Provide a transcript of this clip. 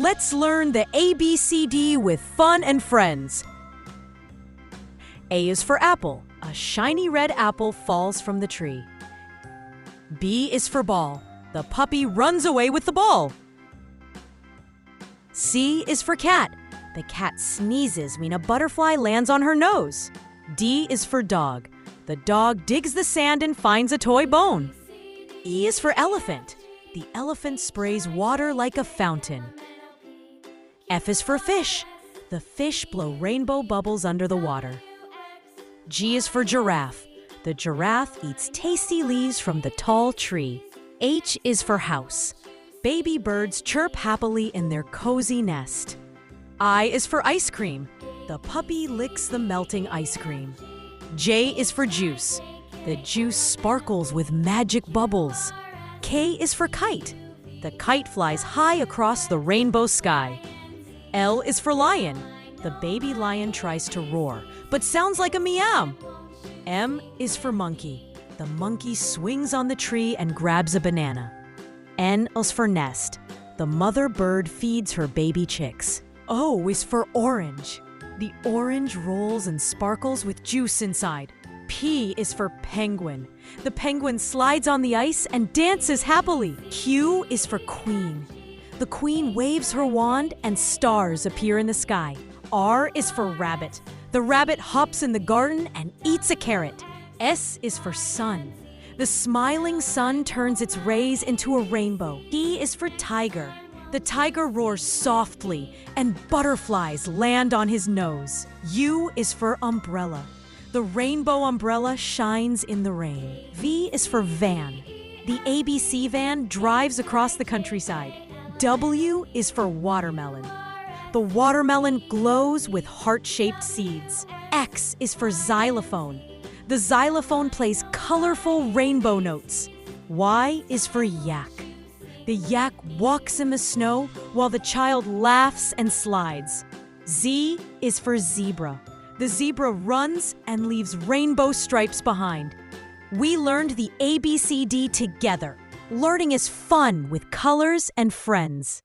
Let's learn the ABCD with fun and friends. A is for apple. A shiny red apple falls from the tree. B is for ball. The puppy runs away with the ball. C is for cat. The cat sneezes when a butterfly lands on her nose. D is for dog. The dog digs the sand and finds a toy bone. E is for elephant. The elephant sprays water like a fountain. F is for fish. The fish blow rainbow bubbles under the water. G is for giraffe. The giraffe eats tasty leaves from the tall tree. H is for house. Baby birds chirp happily in their cozy nest. I is for ice cream. The puppy licks the melting ice cream. J is for juice. The juice sparkles with magic bubbles. K is for kite. The kite flies high across the rainbow sky. L is for lion. The baby lion tries to roar, but sounds like a meow. M is for monkey. The monkey swings on the tree and grabs a banana. N is for nest. The mother bird feeds her baby chicks. O is for orange. The orange rolls and sparkles with juice inside. P is for penguin. The penguin slides on the ice and dances happily. Q is for queen. The queen waves her wand and stars appear in the sky. R is for rabbit. The rabbit hops in the garden and eats a carrot. S is for sun. The smiling sun turns its rays into a rainbow. T is for tiger. The tiger roars softly and butterflies land on his nose. U is for umbrella. The rainbow umbrella shines in the rain. V is for van. The ABC van drives across the countryside. W is for watermelon. The watermelon glows with heart-shaped seeds. X is for xylophone. The xylophone plays colorful rainbow notes. Y is for yak. The yak walks in the snow while the child laughs and slides. Z is for zebra. The zebra runs and leaves rainbow stripes behind. We learned the ABCD together. Learning is fun with colors and friends.